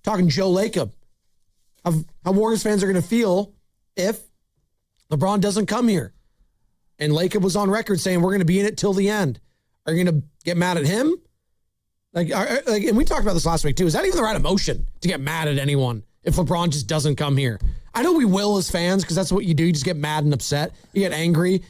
talking Joe Lacob, how Warriors fans are going to feel if LeBron doesn't come here. And Lacob was on record saying, we're going to be in it till the end. Are you going to get mad at him? And we talked about this last week too. Is that even the right emotion to get mad at anyone if LeBron just doesn't come here? I know we will as fans because that's what you do. You just get mad and upset. You get angry.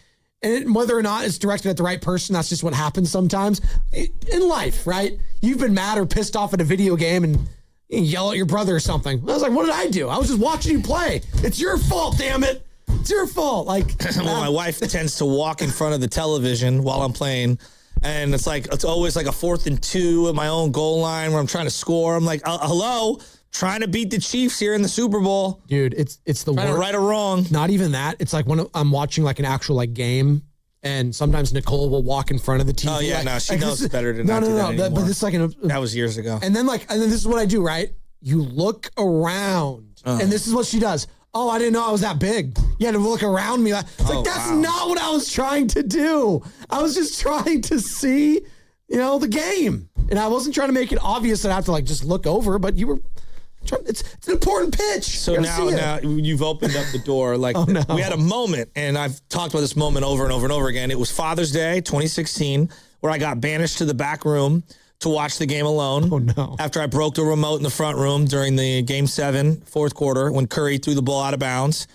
And whether or not it's directed at the right person, that's just what happens sometimes in life, right? You've been mad or pissed off at a video game and you yell at your brother or something. I was like, what did I do? I was just watching you play. It's your fault, damn it. It's your fault. Well, my wife tends to walk in front of the television while I'm playing. And it's always like a 4th and 2 at my own goal line where I'm trying to score. I'm like, hello, trying to beat the Chiefs here in the Super Bowl. Dude, it's the worst. Right or wrong. Not even that. It's like when I'm watching like an actual game, and sometimes Nicole will walk in front of the TV. Oh yeah, no, she knows better than no. But this that was years ago. And then this is what I do, right? You look around, and this is what she does. Oh, I didn't know I was that big. You had to look around me. That's not what I was trying to do. I was just trying to see, the game. And I wasn't trying to make it obvious that I have to just look over, but you were trying. It's an important pitch. So now you've opened up the door. We had a moment, and I've talked about this moment over and over and over again. It was Father's Day, 2016, where I got banished to the back room to watch the game alone. Oh, no. After I broke the remote in the front room during the Game 7, fourth quarter, when Curry threw the ball out of bounds.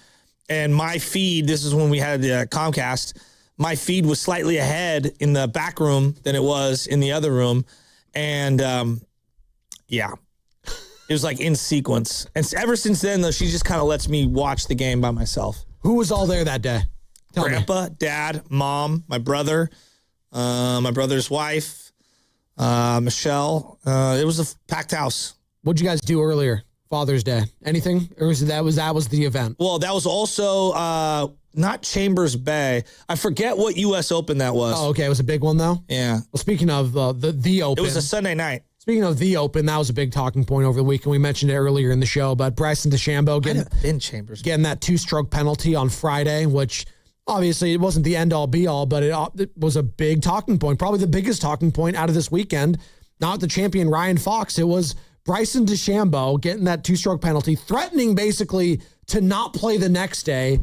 And my feed, this is when we had the Comcast, my feed was slightly ahead in the back room than it was in the other room. And, it was in sequence. And ever since then, though, she just kind of lets me watch the game by myself. Who was all there that day? Grandpa, Dad, Mom, my brother, my brother's wife, Michelle. It was a packed house. What'd you guys do earlier? Father's Day. Anything? Or was that was the event? Well, that was also not Chambers Bay. I forget what U.S. Open that was. Oh, okay. It was a big one though. Yeah. Well, speaking of the Open, it was a Sunday night. Speaking of the Open, that was a big talking point over the weekend. We mentioned it earlier in the show, but Bryson DeChambeau getting that 2-stroke penalty on Friday, which obviously it wasn't the end all be all, but it was a big talking point, probably the biggest talking point out of this weekend. Not the champion Ryan Fox. It was Bryson DeChambeau getting that 2-stroke penalty, threatening basically to not play the next day,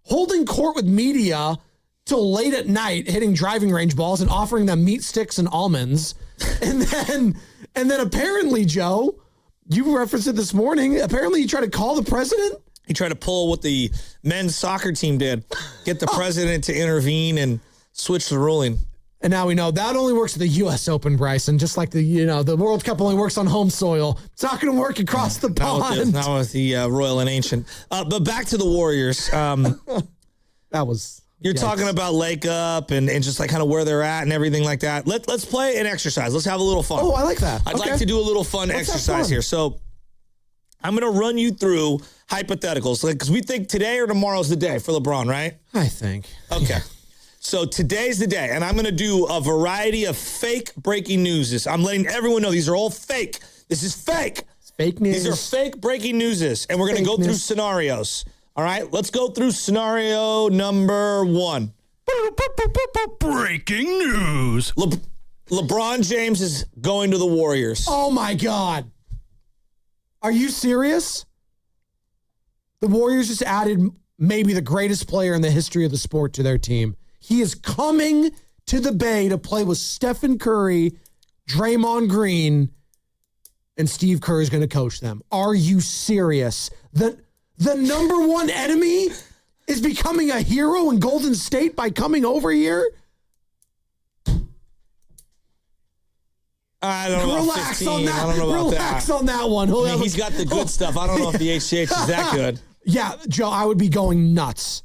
holding court with media till late at night, hitting driving range balls and offering them meat sticks and almonds. And then apparently, Joe, you referenced it this morning. Apparently you tried to call the president. He tried to pull what the men's soccer team did, get the president to intervene and switch the ruling. And now we know that only works at the U.S. Open, Bryson, just like the World Cup only works on home soil. It's not going to work across the pond. Not with the Royal and Ancient. But back to the Warriors. That was... You're talking about Lacob and just kind of where they're at and everything like that. Let's play an exercise. Let's have a little fun. Oh, I like that. I'd like to do a little fun exercise here. So I'm going to run you through hypotheticals because we think today or tomorrow's the day for LeBron, right? I think. Okay. So today's the day, and I'm going to do a variety of fake breaking news. I'm letting everyone know these are all fake. This is fake. It's fake news. These are fake breaking newses, and we're going to go through scenarios. All right, let's go through scenario number 1. Breaking news. LeBron James is going to the Warriors. Oh, my God. Are you serious? The Warriors just added maybe the greatest player in the history of the sport to their team. He is coming to the Bay to play with Stephen Curry, Draymond Green, and Steve Kerr is going to coach them. Are you serious? The number one enemy is becoming a hero in Golden State by coming over here? I don't know. Relax 15. on that. I don't know about Relax that. on that one. He's got the good stuff. I don't know if the HGH is that good. Yeah, Joe, I would be going nuts.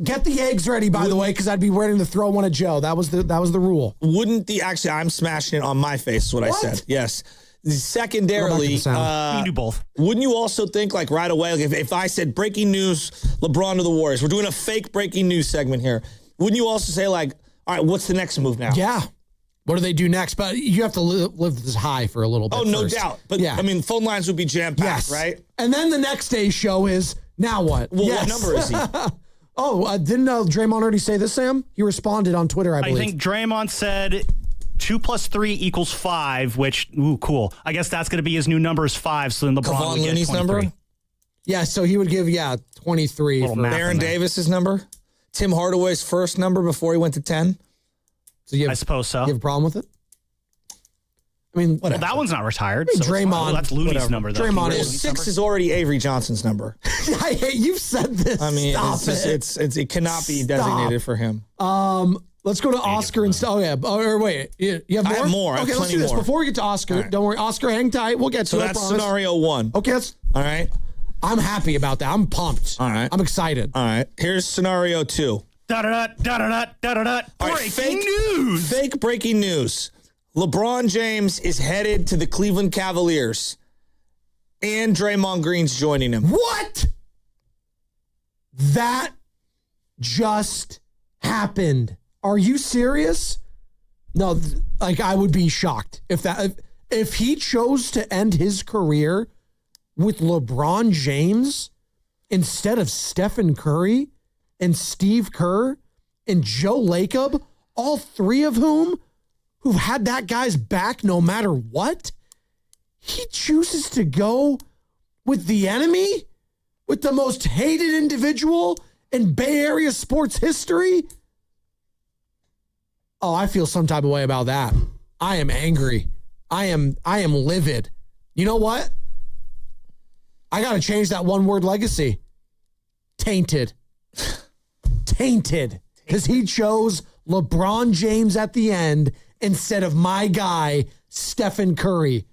Get the eggs ready, by the way, because I'd be ready to throw one at Joe. That was the rule. Actually, I'm smashing it on my face is what I said. Yes. Secondarily, you can do both. Wouldn't you also think right away, if I said breaking news, LeBron to the Warriors, we're doing a fake breaking news segment here. Wouldn't you also say all right, what's the next move now? Yeah. What do they do next? But you have to live this high for a little bit. Oh, no first. doubt. But yeah. Phone lines would be jam-packed, right? And then the next day's show is, now what? Well, what number is he? Didn't Draymond already say this, Sam? He responded on Twitter, I believe. I think Draymond said 2 plus 3 equals 5, which, cool. I guess that's going to be his new number is 5, so then LeBron Kevon would get Looney's 23. number? Yeah, so he would give 23 Little for math. Baron Davis's number? Tim Hardaway's first number before he went to 10? So you have, I suppose so. you have a problem with it? I mean, Well, that one's not retired. I mean, so it's Draymond- fine. Well, that's Looney's whatever. number, though. Draymond Can you is- read Well, Looney's 6 number? is already Avery Johnson's number. I hate you've said this. I mean, Stop it cannot be designated for him. Let's go to Oscar and oh yeah. Or wait, you have more? I have more. I have Okay, let's plenty do this more. before we get to Oscar. All right. Don't worry, Oscar, hang tight. We'll get So to it. I that's promise. scenario 1. Okay, All right. I'm happy about that. I'm pumped. All right. I'm excited. All right. Here's scenario 2. Da-da-da. All right, Breaking news. Fake breaking news. LeBron James is headed to the Cleveland Cavaliers, and Draymond Green's joining him. What? That just happened. Are you serious? No, like I would be shocked if he chose to end his career with LeBron James instead of Stephen Curry and Steve Kerr and Joe Lacob, all three of whom who've had that guy's back no matter what. He chooses to go with the enemy, with the most hated individual in Bay Area sports history. Oh, I feel some type of way about that. I am angry. I am livid. You know what? I got to change that one word legacy. Tainted. Tainted. Because he chose LeBron James at the end instead of my guy, Stephen Curry.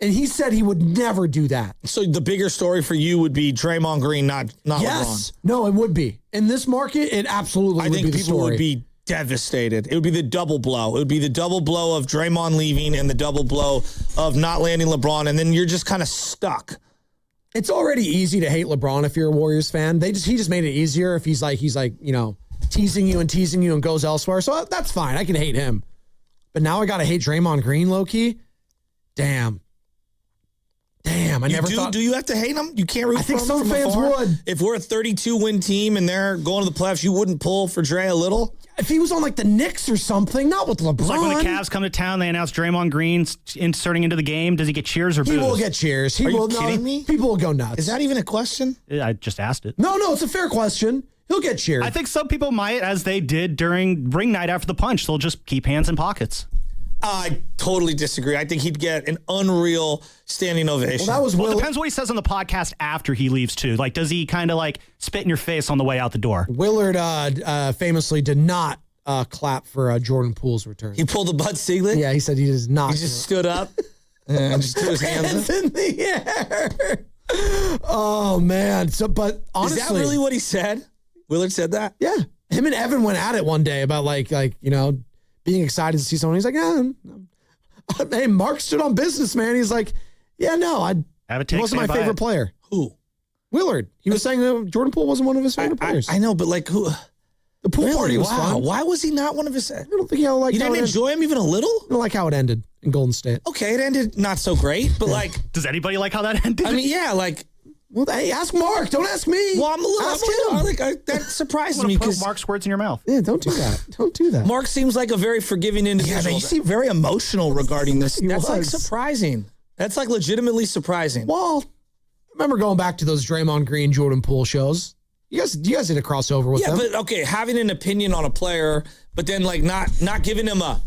And he said he would never do that. So the bigger story for you would be Draymond Green, not Yes. LeBron. No, it would be. In this market, it absolutely I would think be the people story. would be devastated. It would be the double blow. It would be the double blow of Draymond leaving and the double blow of not landing LeBron, and then you're just kind of stuck. It's already easy to hate LeBron if you're a Warriors fan. He just made it easier if he's like, teasing you and goes elsewhere. So that's fine. I can hate him. But now I got to hate Draymond Green, low-key. Damn, I never thought. Do you have to hate him? You can't root I for think him some from fans afar? would. If we're a 32-win team and they're going to the playoffs, you wouldn't pull for Dre a little? If he was on like the Knicks or something, not with LeBron. It's like when the Cavs come to town, they announce Draymond Green inserting into the game. Does he get cheers or boos? He will get cheers. Are you kidding me? People will go nuts. Is that even a question? I just asked it. No, it's a fair question. He'll get cheered. I think some people might, as they did during ring night after the punch. They'll just keep hands in pockets. I totally disagree. I think he'd get an unreal standing ovation. Well, that was Well, it depends what he says on the podcast after he leaves, too. Like, does he kind of like spit in your face on the way out the door? Willard famously did not clap for Jordan Poole's return. He pulled a Bud Siegelin? Yeah, he said he does not. He just stood up and just threw his hands up. in the air. Oh man! But honestly, Is that really what he said? Willard said that? Yeah, him and Evan went at it one day about being excited to see someone. He's like, hey, Mark stood on business, man. He's like, yeah, no, Have a he take, wasn't my stand by favorite it. player. Who? Willard. He was saying that Jordan Poole wasn't one of his favorite players. I know, but like who? The pool Really? party was Wow. fun. Why was he not one of his? I don't think he liked You how didn't it ended. enjoy him even a little? I don't like how it ended in Golden State. Okay, it ended not so great, but like, Does anybody like how that ended? I mean, yeah, like, Well, hey, ask Mark. Don't ask me. well, I'm a little, Ask I'm a little him. that surprises I'm me gonna put because Mark's words in your mouth. Yeah, don't do that. Don't do that. Mark seems like a very forgiving individual. man, You seem very emotional regarding this. That's like was. surprising. That's like legitimately surprising. Well, I remember going back to those Draymond Green, Jordan Poole shows. You guys did a crossover with Yeah, them. but okay, having an opinion on a player, but then like not giving him a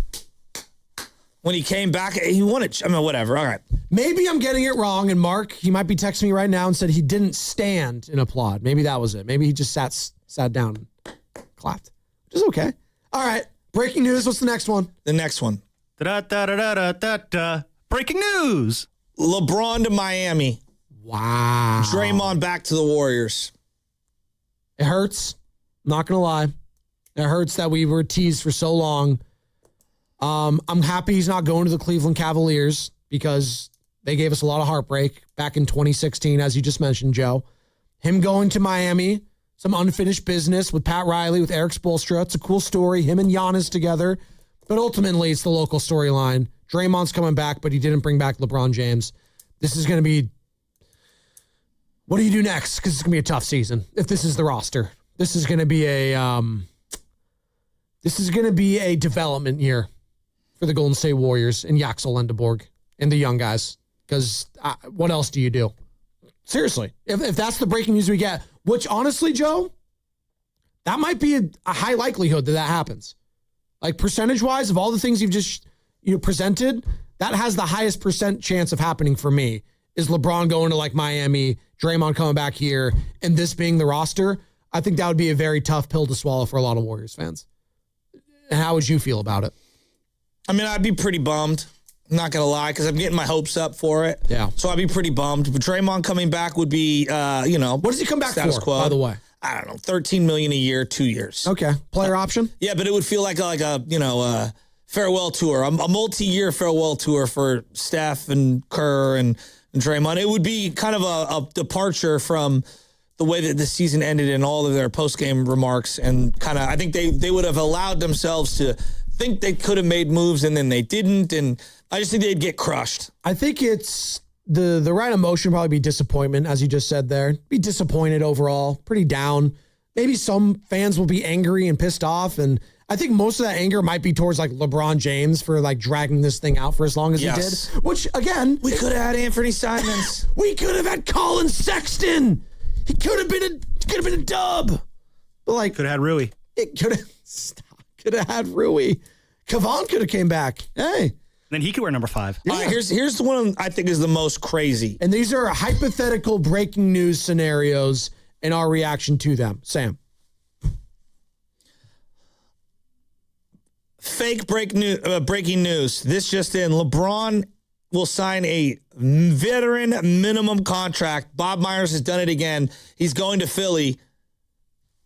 when he came back, he wanted. I mean, whatever. All right. Maybe I'm getting it wrong, and Mark, he might be texting me right now and said he didn't stand and applaud. Maybe that was it. Maybe he just sat down and clapped, which is okay. All right, breaking news. What's the next one? The next one. Da-da-da-da-da-da. Breaking news. LeBron to Miami. Wow. Draymond back to the Warriors. It hurts. I'm not going to lie. It hurts that we were teased for so long. I'm happy he's not going to the Cleveland Cavaliers because they gave us a lot of heartbreak back in 2016, as you just mentioned, Joe. Him going to Miami, some unfinished business with Pat Riley, with Eric Spoelstra. It's a cool story. Him and Giannis together. But ultimately, it's the local storyline. Draymond's coming back, but he didn't bring back LeBron James. This is going to be... What do you do next? Because it's going to be a tough season if this is the roster. This is going to be a development year for the Golden State Warriors and Yaxel Lendeborg and the young guys. Because what else do you do? Seriously, if that's the breaking news we get, which honestly, Joe, that might be a high likelihood that happens. Like percentage-wise, of all the things you've just presented, that has the highest percent chance of happening for me, is LeBron going to like Miami, Draymond coming back here, and this being the roster. I think that would be a very tough pill to swallow for a lot of Warriors fans. And how would you feel about it? I mean, I'd be pretty bummed. I'm not going to lie, because I'm getting my hopes up for it. Yeah. So I'd be pretty bummed. But Draymond coming back would be, What does he come back for, quo. by the way? I don't know, $13 million a year, 2 years. Okay. Player option? Yeah, but it would feel like a farewell tour, a multi-year farewell tour for Steph and Kerr and Draymond. It would be kind of a departure from the way that the season ended in all of their post-game remarks, and kind of, I think they would have allowed themselves to think they could have made moves and then they didn't, and I just think they'd get crushed. I think it's the right emotion, probably be disappointment, as you just said there. Be disappointed overall, pretty down. Maybe some fans will be angry and pissed off, and I think most of that anger might be towards like LeBron James for like dragging this thing out for as long as he did. Which again, we could have had Anthony Simons. We could have had Colin Sexton. He could have been a dub. But like, could have had Rui. It could have had Rui. Kevon could have came back. Hey. Then he could wear number 5. Yeah. All right, here's the one I think is the most crazy. And these are hypothetical breaking news scenarios and our reaction to them. Sam. Fake breaking news. This just in. LeBron will sign a veteran minimum contract. Bob Myers has done it again. He's going to Philly.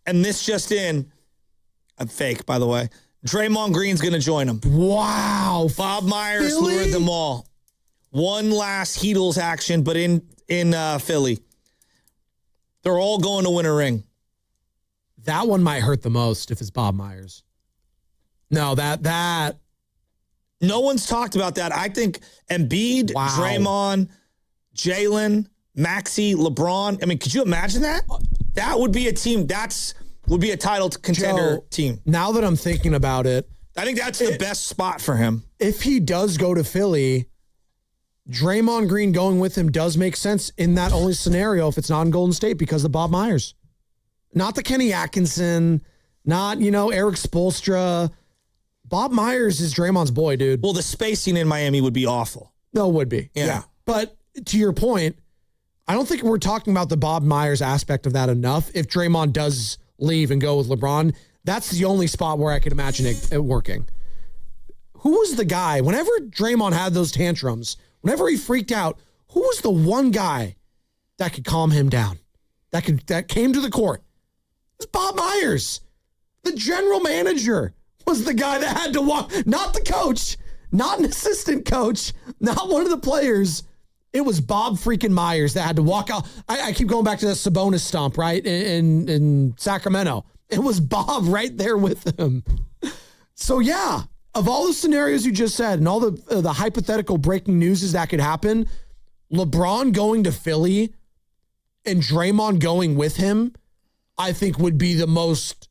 And this just in. Fake, by the way. Draymond Green's going to join him. Wow. Bob Myers Philly? lured them all. One last Heatles action, but in Philly. They're all going to win a ring. That one might hurt the most if it's Bob Myers. No, that. No one's talked about that. I think Embiid, Wow. Draymond, Jalen, Maxey, LeBron. I mean, could you imagine that? That would be a team. Would be a title contender team. Now that I'm thinking about it, I think that's the best spot for him. if he does go to Philly, Draymond Green going with him does make sense in that only scenario if it's not in Golden State because of Bob Myers. Not the Kenny Atkinson, not, Eric Spoelstra. Bob Myers is Draymond's boy, dude. Well, the spacing in Miami would be awful. No, it would be. Yeah. But to your point, I don't think we're talking about the Bob Myers aspect of that enough. If Draymond does leave and go with LeBron, that's the only spot where I could imagine it working. Who was the guy, whenever Draymond had those tantrums, whenever he freaked out, who was the one guy that could calm him down? That came to the court? It was Bob Myers. The general manager was the guy that had to walk, not the coach, not an assistant coach, not one of the players. It was Bob freaking Myers that had to walk out. I keep going back to the Sabonis stomp, right, in Sacramento. It was Bob right there with him. So, yeah, of all the scenarios you just said and all the hypothetical breaking news that could happen, LeBron going to Philly and Draymond going with him, I think would be the most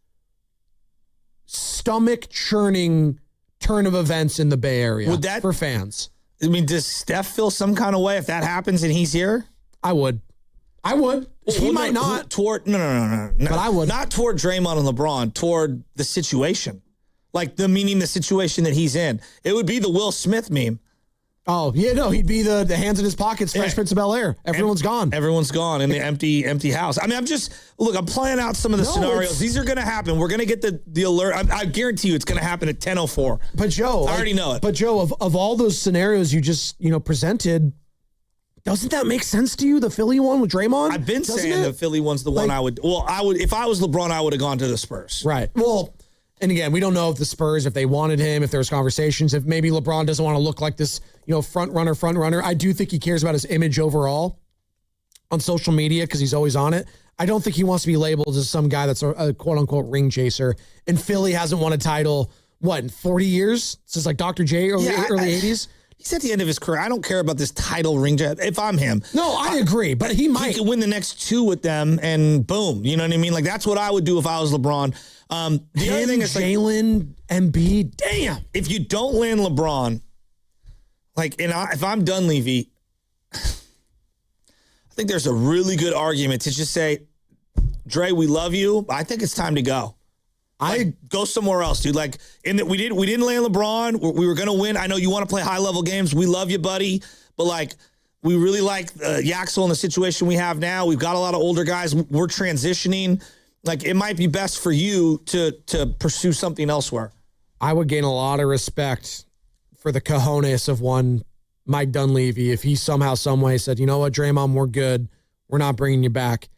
stomach-churning turn of events in the Bay Area for fans. I mean, does Steph feel some kind of way if that happens and he's here? I would. He might not. No. But I would. Not toward Draymond and LeBron, toward the situation. Like, meaning the situation that he's in. It would be the Will Smith meme. Oh, yeah, no, he'd be the hands in his pockets, Fresh Prince of Bel-Air. Everyone's gone. Everyone's gone in the empty house. I mean, I'm playing out some of the scenarios. These are going to happen. We're going to get the alert. I guarantee you it's going to happen at 10:04. But Joe, I already know it. But Joe, of all those scenarios you just, presented, doesn't that make sense to you? The Philly one with Draymond? I've been saying the Philly one's the one I would. Well, if I was LeBron, I would have gone to the Spurs. Right. Well, and again, we don't know if the Spurs, if they wanted him, if there was conversations, if maybe LeBron doesn't want to look like this, front runner. I do think he cares about his image overall on social media because he's always on it. I don't think he wants to be labeled as some guy that's a quote unquote ring chaser. And Philly hasn't won a title, in 40 years? Since like Dr. J early 80s? He's at the end of his career. I don't care about this title ring. If I'm him. No, I agree, but he might. He could win the next 2 with them, and boom. You know what I mean? Like, that's what I would do if I was LeBron. The other thing is, Jalen, Embiid, damn. If you don't land LeBron, if I'm Dunleavy, I think there's a really good argument to just say, Dre, we love you, but I think it's time to go. Go somewhere else, dude. We didn't land LeBron. We were gonna win. I know you want to play high level games. We love you, buddy. But we really like Yaxel in the situation we have now. We've got a lot of older guys. We're transitioning. It might be best for you to pursue something elsewhere. I would gain a lot of respect for the cojones of one Mike Dunleavy if he somehow, some way said, you know what, Draymond, we're good. We're not bringing you back.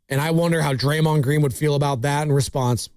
And I wonder how Draymond Green would feel about that in response.